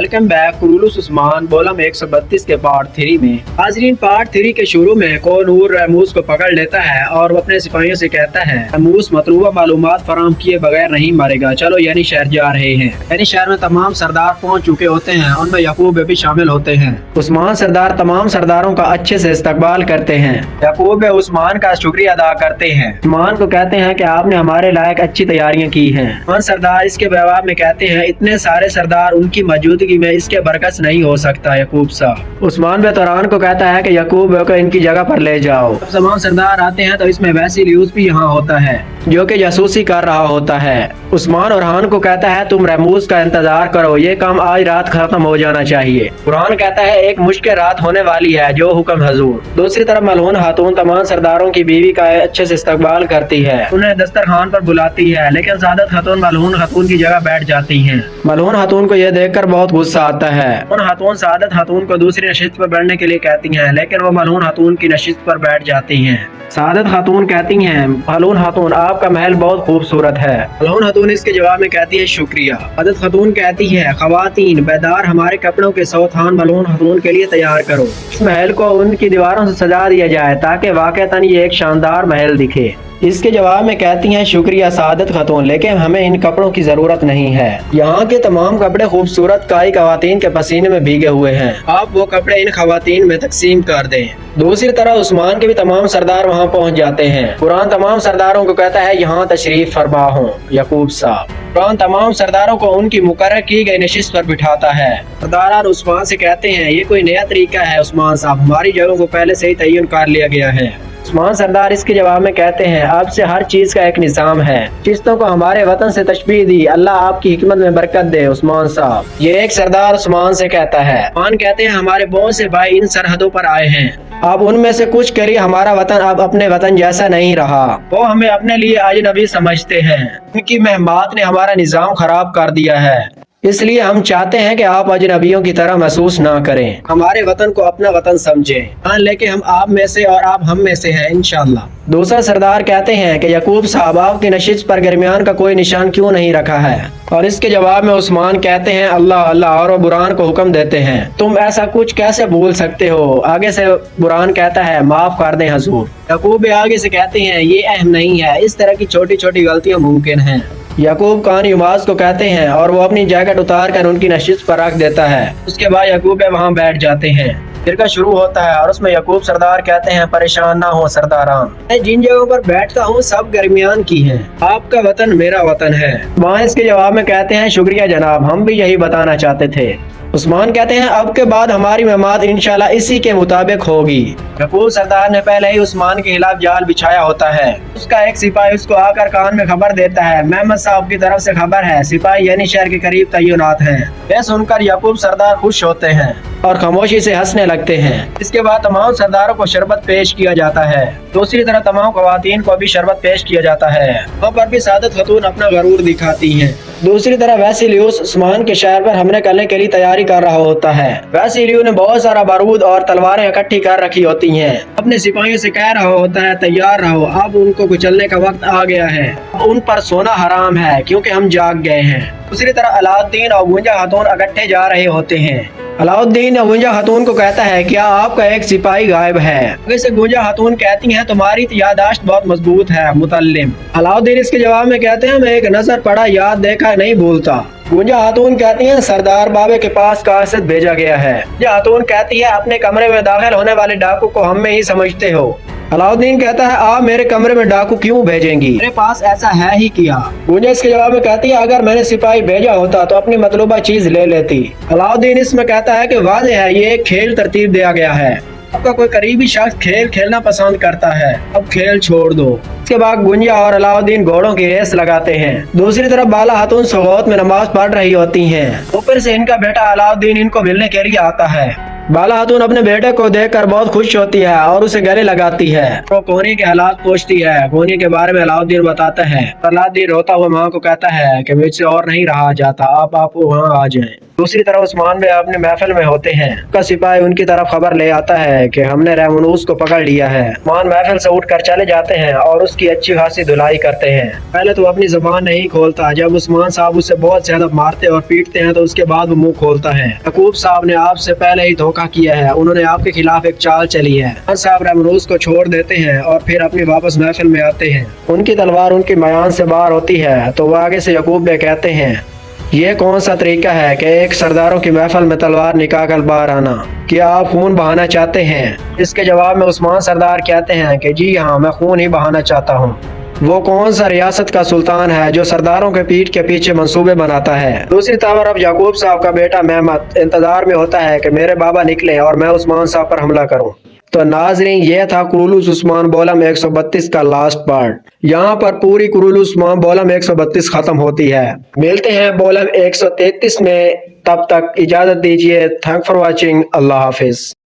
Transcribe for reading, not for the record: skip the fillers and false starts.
Welcome back Kurulus Usman बोलम 132 के part 3 में। हाजरीन, पार्ट 3 के शुरू में कोनूर रमूस को पकड़ लेता है और वो अपने सिपाहियों से कहता है रमूस मतलूबा मालूमात फराम किए बगैर नहीं मरेगा, चलो यानी शहर जा रहे हैं। यानी शहर में तमाम सरदार पहुंच चुके होते हैं, उनमें यकूब भी शामिल होते हैं। उस्मान सरदार तमाम सरदारों का अच्छे से इस्तकबाल करते हैं। यकूब उस्मान का शुक्रिया अदा करते हैं। उस्मान को कहते हैं कि आपने हमारे लायक अच्छी तैयारियां की हैं। उस्मान सरदार इसके जवाब में कहते हैं इतने सारे सरदार उनकी मौजूदगी में इसके बरकस नहीं हो सकता यकूब साहब। उस्मान बेतौरान को कहता है कि यकूब को इनकी जगह पर ले जाओ। जब तमाम सरदार आते हैं तो इसमें वैसिलियुस भी यहाँ होता है जो कि जासूसी कर रहा होता है। उस्मान ओरहान को कहता है तुम रमूस का इंतजार करो, ये काम आज रात खत्म हो जाना चाहिए। ओरहान कहता है एक मुश्किल रात होने वाली है, जो हुक्म हजूर। दूसरी तरफ मलून खातून तमाम सरदारों की बीवी का अच्छे से इस्तकबाल करती है, उन्हें दस्तरखान पर बुलाती है, लेकिन सादत खातून मलून खातून की जगह बैठ जाती हैं। मलून खातून को यह देखकर बहुत गुस्सा आता है। उन खातून सादत खातून को दूसरी नशिस्त पर बैठने के लिए कहती हैं, लेकिन वो मलून खातून की नशिस्त पर बैठ जाती हैं। सादत खातून कहती हैं मलून खातून आपका महल बहुत खूबसूरत है। मलून खातून इसके जवाब में कहती है शुक्रिया। सादत खातून कहती है खवातीन बेदार हमारे कपड़ों के 100 थान मलून खातून के लिए तैयार करो। इस महल को उनकी दीवारों से सजा दिया जाए ताकि वाकईतन ये एक शानदार महल दिखे। इसके जवाब में कहती हैं शुक्रिया सादत खातून, लेकिन हमें इन कपड़ों की जरूरत नहीं है। यहाँ के तमाम कपड़े खूबसूरत काई खवातीन के पसीने में भीगे हुए हैं, आप वो कपड़े इन खवातीन में तकसीम कर दें। दूसरी तरफ उस्मान के भी तमाम सरदार वहाँ पहुँच जाते हैं। कुरान तमाम सरदारों को कहता है यहाँ तशरीफ फरमा हो यकूब साहब। कुरान तमाम सरदारों को उनकी मुकर्रर की गई नशिस्त पर बिठाता है। सरदार उस्मान से कहते हैं ये कोई नया तरीका है उस्मान साहब, हमारी जगहों को पहले से ही तयन कर लिया गया है। उस्मान सरदार इसके जवाब में कहते हैं अब से हर चीज का एक निजाम है, चिश्तों को हमारे वतन से तशबीह दी, अल्लाह आपकी हिकमत में बरकत दे उस्मान साहब। ये एक सरदार उस्मान से कहता है। उस्मान कहते हैं हमारे बहुत से भाई इन सरहदों पर आए हैं, अब उनमें से कुछ करिए, हमारा वतन अब अपने वतन जैसा नहीं रहा, वो हमें अपने लिए अजनबी समझते हैं, उनकी महमात ने हमारा निजाम खराब कर दिया है, इसलिए हम चाहते हैं कि आप अजनबियों की तरह महसूस ना करें, हमारे वतन को अपना वतन समझें। हाँ, लेकिन हम आप में से और आप हम में से हैं इंशाल्लाह। दूसरा सरदार कहते हैं कि यकूब साहब आपकी नशिस्त पर दरमियान का कोई निशान क्यों नहीं रखा है, और इसके जवाब में उस्मान कहते हैं अल्लाह अल्लाह, और वो बुरान को हुक्म देते हैं तुम ऐसा कुछ कैसे भूल सकते हो। आगे से बुरान कहता है माफ कर दें हजूर। यकूब आगे से कहते हैं ये अहम नहीं है, इस तरह की छोटी छोटी गलतियां मुमकिन हैं। यकूब कान युमाज को कहते हैं और वो अपनी जैकेट उतार कर उनकी नशिस्त पर रख देता है। उसके बाद यकूब वहाँ बैठ जाते हैं। फिरका शुरू होता है और उसमें यकूब सरदार कहते हैं परेशान ना हो सरदारान, मैं जिन जगहों पर बैठता हूँ सब दरमियान की हैं, आपका वतन मेरा वतन है। वहाँ इसके जवाब में कहते हैं शुक्रिया जनाब, हम भी यही बताना चाहते थे। उस्मान कहते हैं अब के बाद हमारी मेहमान इंशाल्लाह इसी के मुताबिक होगी। यकूब सरदार ने पहले ही उस्मान के खिलाफ जाल बिछाया होता है। उसका एक सिपाही उसको आकर कान में खबर देता है मेहमद साहब की तरफ से खबर है, सिपाही यानी शहर के करीब तैनात हैं। यह सुनकर यकूब सरदार खुश होते हैं और खामोशी से हंसने लगते हैं। इसके बाद तमाम सरदारों को शरबत पेश किया जाता है। दूसरी तरफ तमाम खवातीन को भी शरबत पेश किया जाता है। वहाँ पर भी सादत खातून अपना गरूर दिखाती हैं। दूसरी तरफ वैसिलियुस उस्मान के शहर पर हमले करने के लिए तैयारी कर रहा होता है। वैसिलियुस ने बहुत सारा बारूद और तलवारें इकट्ठी कर रखी होती हैं। अपने सिपाहियों से कह रहा होता है तैयार रहो, अब उनको कुचलने का वक्त आ गया है, उन पर सोना हराम है क्योंकि हम जाग गए हैं। दूसरी तरफ अलाउद्दीन और गुंजा खातून इकट्ठे जा रहे होते हैं। अलाउद्दीन गुंजा खातून को कहता है क्या आपका एक सिपाही गायब है। वैसे गुंजा खातून कहती हैं तुम्हारी याददाश्त बहुत मजबूत है मुतल्लिम। अलाउद्दीन इसके जवाब में कहते हैं मैं एक नजर पड़ा याद देखा नहीं भूलता। गुंजा खातून कहती हैं सरदार बाबे के पास कासिद भेजा गया है। गुंजा खातून कहती है अपने कमरे में दाखिल होने वाले डाकू को हम में ही समझते हो। अलाउद्दीन कहता है आप मेरे कमरे में डाकू क्यों भेजेंगी, मेरे पास ऐसा है ही किया। गुंजा इसके जवाब में कहती है अगर मैंने सिपाही भेजा होता तो अपनी मतलूबा चीज ले लेती। अलाउद्दीन इसमें कहता है कि वाज़ेह है ये एक खेल तरतीब दिया गया है, आपका कोई करीबी शख्स खेल खेलना पसंद करता है, अब खेल छोड़ दो। इसके बाद गुंजा और अलाउद्दीन घोड़ों की रेस लगाते हैं। दूसरी तरफ बाला खातून सगौत में नमाज पढ़ रही होती हैं। ऊपर से इनका बेटा अलाउद्दीन इनको मिलने के लिए आता है। बाला खातून अपने बेटे को देखकर बहुत खुश होती है और उसे गले लगाती है। वो कोनी के हालात पूछती है। कोनी के बारे में अलाउद्दीन बताता है। अलाउद्दीन रोता हुआ माँ को कहता है कि मुझसे और नहीं रहा जाता, आप वहाँ आ जाएं। دوسری طرف عثمان بھی اپنے محفل میں ہوتے ہیں کا سپاہی ان کی طرف خبر لے آتا ہے کہ ہم نے رحمانوس کو پکڑ لیا ہے۔ عثمان محفل سے اٹھ کر چلے جاتے ہیں اور اس کی اچھی خاصی دھلائی کرتے ہیں۔ پہلے تو اپنی زبان نہیں کھولتا، جب عثمان صاحب اسے بہت زیادہ مارتے اور پیٹتے ہیں تو اس کے بعد وہ منہ کھولتا ہے۔ یعقوب صاحب نے آپ سے پہلے ہی دھوکہ کیا ہے، انہوں نے آپ کے خلاف ایک چال چلی ہے۔ عثمان صاحب رحمانوس کو چھوڑ دیتے ہیں اور پھر اپنی واپس محفل میں آتے ہیں۔ ان کی تلوار ان کی میان سے باہر ہوتی ہے تو وہ آگے سے یعقوب بے کہتے ہیں، یہ کون سا طریقہ ہے کہ ایک سرداروں کی محفل میں تلوار نکال کر باہر آنا؟ کیا آپ خون بہانا چاہتے ہیں؟ اس کے جواب میں عثمان سردار کہتے ہیں کہ جی ہاں، میں خون ہی بہانا چاہتا ہوں۔ وہ کون سا ریاست کا سلطان ہے جو سرداروں کے پیٹ کے پیچھے منصوبے بناتا ہے؟ دوسری طرف یعقوب صاحب کا بیٹا محمد انتظار میں ہوتا ہے کہ میرے بابا نکلے اور میں عثمان صاحب پر حملہ کروں۔ تو ناظرین، یہ تھا کرولوس عثمان بولم 132 کا لاسٹ پارٹ۔ یہاں پر پوری کرولوس عثمان بولم 132 ختم ہوتی ہے۔ ملتے ہیں بولم 133 میں، تب تک اجازت دیجیے۔ Thank for watching. اللہ حافظ۔